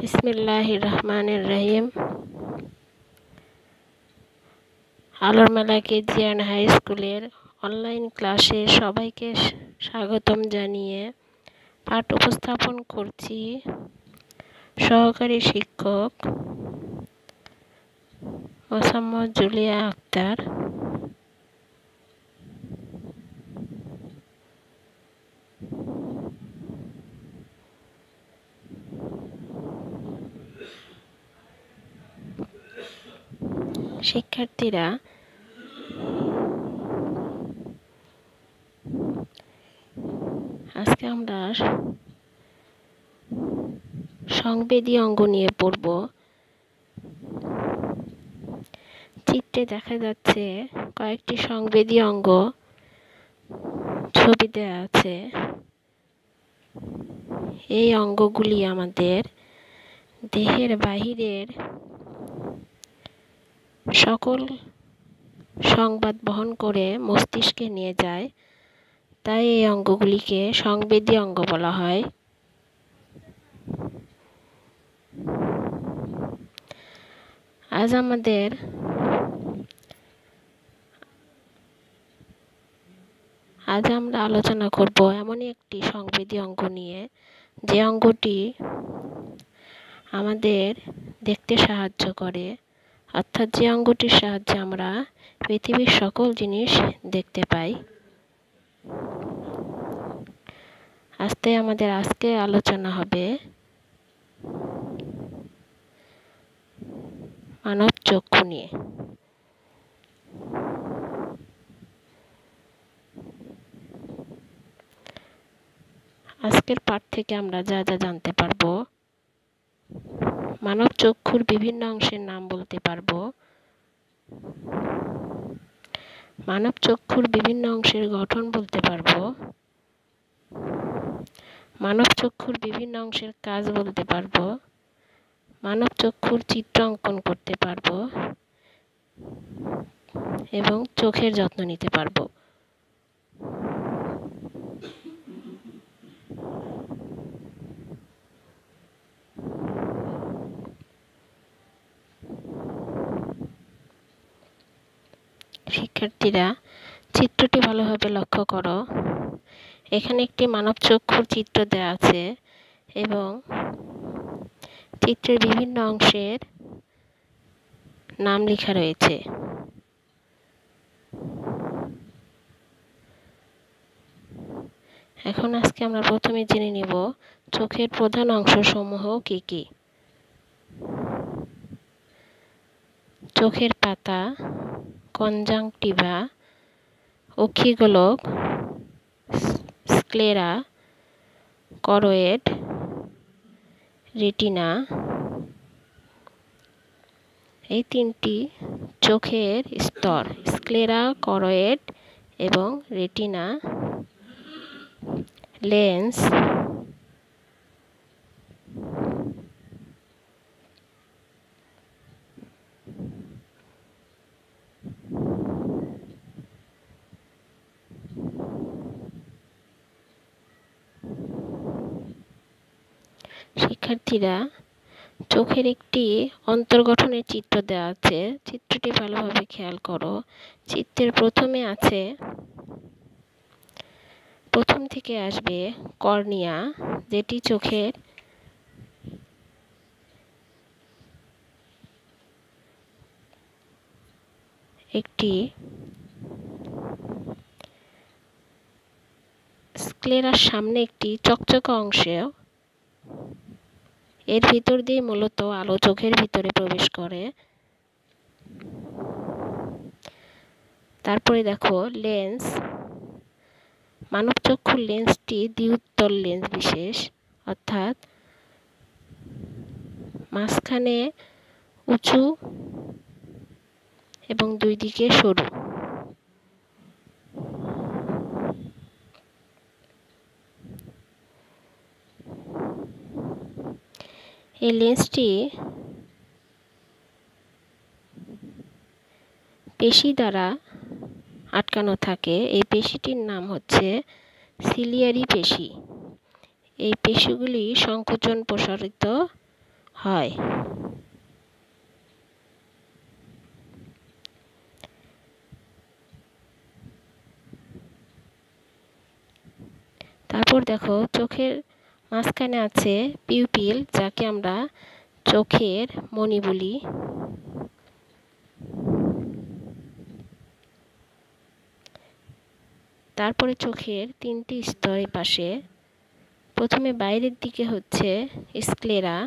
বিসমিল্লাহির রহমানির রহিম। আলোর মেলা কেজি অ্যান্ড হাই স্কুলের অনলাইন ক্লাসে সবাইকে স্বাগতম জানিয়ে পাঠ উপস্থাপন করছি সহকারী শিক্ষক মোসাম্মদ জুলিয়া আক্তার। শিক্ষার্থীরা আজকে আমরা সংবেদী অঙ্গ নিয়ে পড়ব। চিত্রে দেখা যাচ্ছে কয়েকটি সংবেদী অঙ্গ ছবি দেওয়া আছে। এই অঙ্গগুলি আমাদের দেহের বাহিরের সকল সংবাদ বহন করে মস্তিষ্কে নিয়ে যায়, তাই এই অঙ্গগুলিকে সংবেদী অঙ্গ বলা হয়। আজ আমরা আলোচনা করব এমনই একটি সংবেদী অঙ্গ নিয়ে, যে অঙ্গটি আমাদের দেখতে সাহায্য করে, অর্থাৎ যে অঙ্গটির সাহায্যে আমরা পৃথিবীর সকল জিনিস দেখতে পাই। আমাদের আজকে আলোচনা হবে মানব চক্ষু নিয়ে। আজকের পাঠ থেকে আমরা যা যা জানতে পারবো: মানব চক্ষুর বিভিন্ন অংশের নাম বলতে পারবো, মানব চক্ষুর বিভিন্ন অংশের গঠন বলতে পারবো, মানব চক্ষুর বিভিন্ন অংশের কাজ বলতে পারবো, মানব চক্ষুর চিত্র অঙ্কন করতে পারবো এবং চোখের যত্ন নিতে পারবো। শিক্ষার্থীরা, চিত্রটি ভালোভাবে লক্ষ্য করো। এখানে একটি মানব চক্ষুর চিত্র দেওয়া আছে এবং চিত্রের বিভিন্ন অংশের নাম লেখা রয়েছে। এখন আজকে আমরা প্রথমে জেনে নিব চোখের প্রধান অংশসমূহ কি কি। চোখের পাতা, কনজাংটিভা, অক্ষিগোলক, স্ক্লেরা, করোয়েড, রেটিনা। এই তিনটি চোখের স্তর: স্ক্লেরা, করোয়েড এবং রেটিনা। লেন্স, শিক্ষার্থীরা, চোখের একটি অন্তর্গঠনের চিত্র দেওয়া আছে। চিত্রটি ভালোভাবে খেয়াল করো। চিত্রের প্রথম থেকে আসবে কর্নিয়া, যেটি চোখের একটি স্ক্লেরার সামনে একটি চকচকে অংশ। এর ভিতর দিয়ে মূলত আলো চোখের ভিতরে প্রবেশ করে। তারপরে দেখো লেন্স। মানব চক্ষুর লেন্সটি দ্বিউত্তল লেন্স বিশেষ, অর্থাৎ মাঝখানে উঁচু এবং দুই দিকে সরু। এই লেন্সটি পেশি দ্বারা আটকানো থাকে। এই পেশিটির নাম হচ্ছে সিলিয়ারি পেশি। এই পেশিগুলি সংকোচন প্রসারিত হয়। তারপর দেখো চোখের মাঝখানে আছে পিউপিল, যাকে আমরা চোখের মণি বলি। তারপরে চোখের তিনটি স্তর পাশে। প্রথমে বাইরের দিকে হচ্ছে স্ক্লেরা,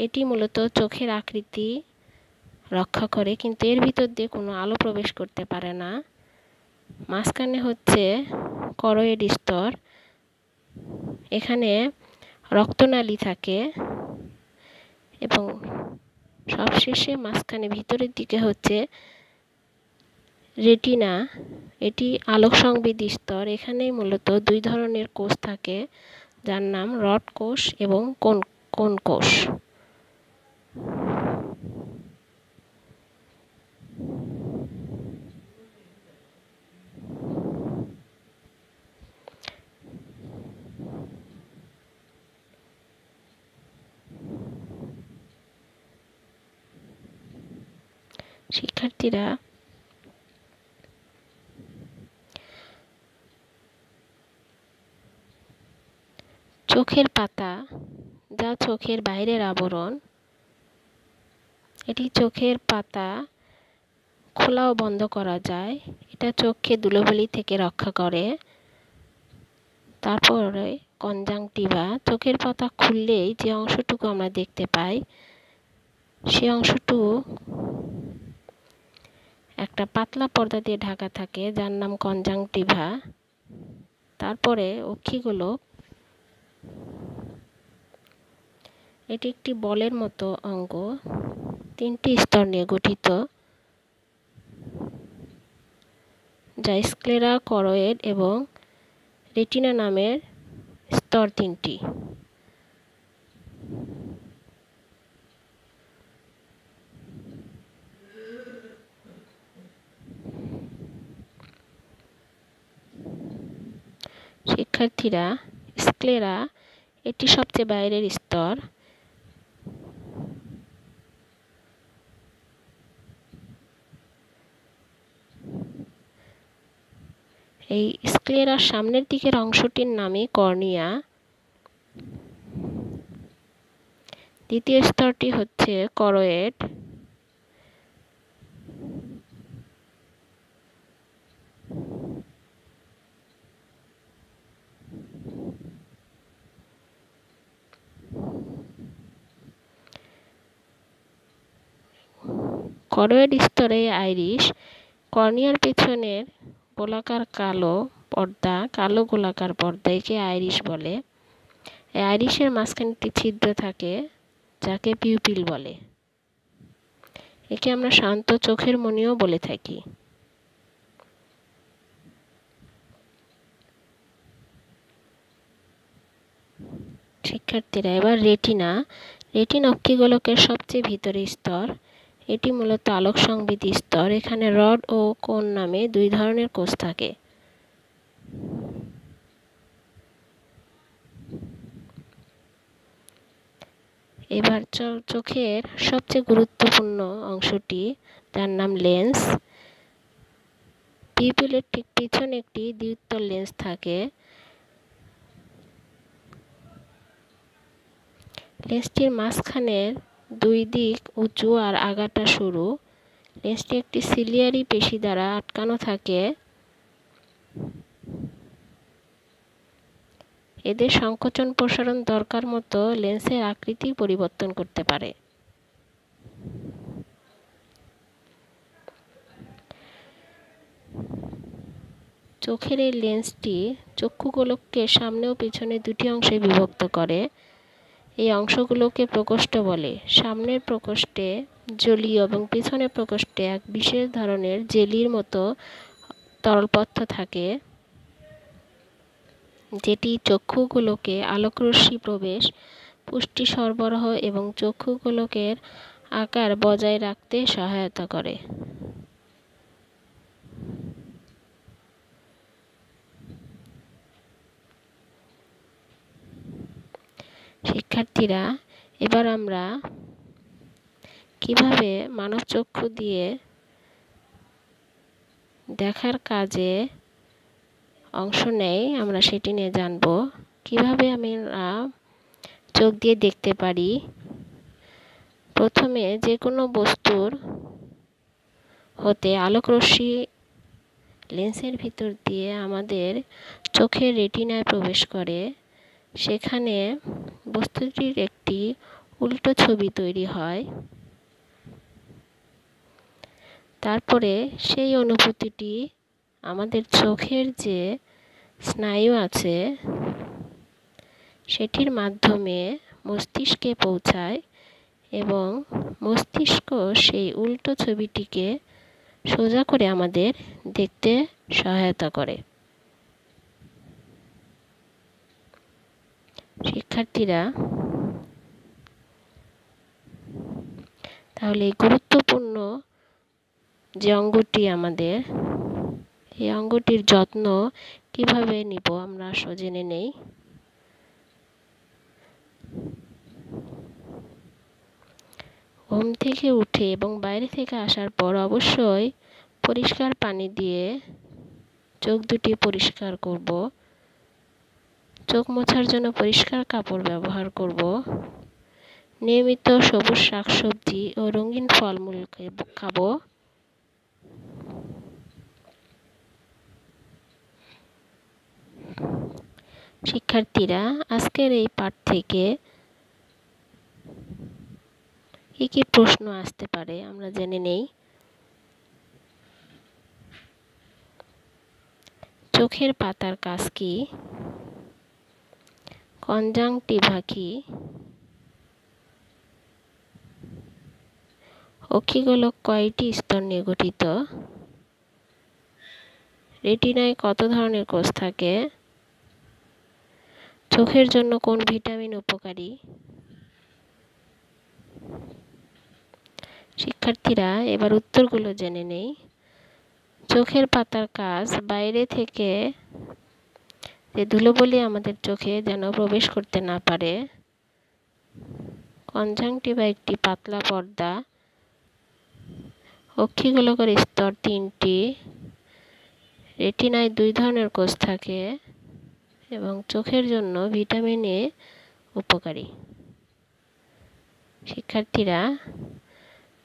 এটি মূলত চোখের আকৃতি রক্ষা করে, কিন্তু এর ভিতর দিয়ে কোনো আলো প্রবেশ করতে পারে না। মাঝখানে হচ্ছে করয়েড স্তর, এখানে রক্তনালী থাকে, এবং সবশেষে মাঝখানে ভিতরের দিকে হচ্ছে রেটিনা, এটি আলোক সংবেদী স্তর। এখানেই মূলত দুই ধরনের কোষ থাকে, যার নাম রড কোষ এবং কোন কোষ। শিক্ষার্থীরা চোখের পাতা, যা চোখের বাইরের আবরণ, এটি চোখের পাতা খোলা ও বন্ধ করা যায়। এটা চোখকে ধুলোবালি থেকে রক্ষা করে। তারপরে কনজাংটিভা, চোখের পাতা খুললেই যে অংশটুকু আমরা দেখতে পাই, সে অংশটুকু একটা পাতলা পর্দা দিয়ে ঢাকা থাকে, যার নাম কনজাংটিভা। তারপরে অক্ষিগোলক, এটি একটি বলের মতো অঙ্গ, তিনটি স্তর নিয়ে গঠিত, যা স্ক্লেরা, করয়েড এবং রেটিনা নামের স্তর তিনটি। শিক্ষার্থীরা স্ক্লেরা, এটি সবচেয়ে বাইরের স্তর। এই স্ক্লেরার সামনের দিকের অংশটির নামই কর্নিয়া। দ্বিতীয় স্তরটি হচ্ছে করয়েড। করয়েড স্তরে আইরিশ, কর্নিয়ার পেছনের গোলাকার কালো গোলাকার পর্দা, একে আইরিশ বলে। এই আইরিশের মাঝখানে একটি ছিদ্র থাকে, যাকে পিউপিল বলে। একে আমরা শান্ত চোখের মণিও বলে থাকি। শিক্ষার্থীরা এবার রেটিনা অক্ষিগোলকের সবচেয়ে ভিতরের স্তর। এটি মূলত আলোক সংবেদী স্তর। এখানে রড ও কোন নামে দুই ধরনের কোষ থাকে। এবার চোখের সবচেয়ে গুরুত্বপূর্ণ অংশটি, যার নাম লেন্স। পিউপিলের ঠিক পিছনে একটি দ্বিউত্তর লেন্স থাকে। লেন্সটির মাঝখানের দুই দিক উঁচু আর আগাটা সরু। লেন্সটি একটি সিলিয়ারি পেশি দ্বারা আটকানো থাকে। এদের সংকোচন প্রসারণ দরকার মতো লেন্সের আকৃতি পরিবর্তন করতে পারে। চোখের এই লেন্সটি চক্ষুগোলককে সামনে ও পেছনে দুটি অংশে বিভক্ত করে। এই অংশগুলোকে প্রকোষ্ঠ বলে। সামনের প্রকোষ্ঠে জলীয় এবং পেছনের প্রকোষ্ঠে এক বিশেষ ধরনের জেলির মতো তরল পদার্থ থাকে, যেটি চক্ষুগোলকে আলোকরশ্মি প্রবেশ, পুষ্টি সরবরাহ এবং চক্ষুগোলকের আকার বজায় রাখতে সহায়তা করে। শিক্ষার্থীরা এবার আমরা কিভাবে মানবচক্ষু দিয়ে দেখার কাজে অংশ নেয় আমরা সেটি নিয়ে জানব। কিভাবে আমরা চোখ দিয়ে দেখতে পারি। প্রথমে যে কোনো বস্তুর হতে আলোকরশ্মি লেন্সের ভিতর দিয়ে আমাদের চোখের রেটিনায় প্রবেশ করে। সেখানে বস্তুটির একটি উল্টো ছবি তৈরি হয়। তারপরে সেই অনুভূতিটি আমাদের চোখের যে স্নায়ু আছে সেটির মাধ্যমে মস্তিষ্কে পৌঁছায় এবং মস্তিষ্ক সেই উল্টো ছবিটিকে সোজা করে আমাদের দেখতে সহায়তা করে। শিক্ষার্থীরা, তাহলে এই গুরুত্বপূর্ণ যে অঙ্গটি আমাদের, এই অঙ্গটির যত্ন কিভাবে নিব আমরা জেনে নেই। ঘুম থেকে উঠে এবং বাইরে থেকে আসার পর অবশ্যই পরিষ্কার পানি দিয়ে চোখ দুটি পরিষ্কার করব। চোখ মোছার জন্য পরিষ্কার কাপড় ব্যবহার করব। নিয়মিত সবুজ শাকসবজি ও রঙিন ফলমূল খাবো। শিক্ষার্থীরা, আজকের এই পাঠ থেকে কি কি প্রশ্ন আসতে পারে আমরা জেনে নেই। চোখের পাতার কাজ কি? কনজাংটিভা কি? অক্ষিগোলক কয়টি স্তর নিয়ে গঠিত? রেটিনায় কত ধরনের কোষ থাকে? চোখের জন্য কোন ভিটামিন উপকারী? শিক্ষার্থীরা, এবার উত্তরগুলো জেনে নেই। চোখের পাতার কাজ বাইরে থেকে যে ধুলোবলি আমাদের চোখে যেন প্রবেশ করতে না পারে। কনজাংটিভা একটি পাতলা পর্দা। অক্ষিগোলকের স্তর 3টি। রেটিনায় 2 ধরনের কোষ থাকে এবং চোখের জন্য ভিটামিন এ উপকারী। শিক্ষার্থীরা,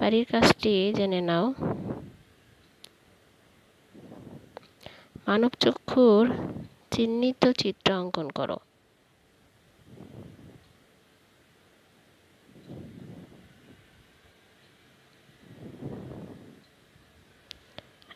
বাড়ির কাজটি জেনে নাও। মানবচক্ষুর চিহ্নিত চিত্র অঙ্কন করো।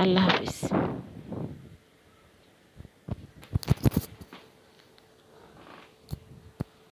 আল্লাহ হাফিজ।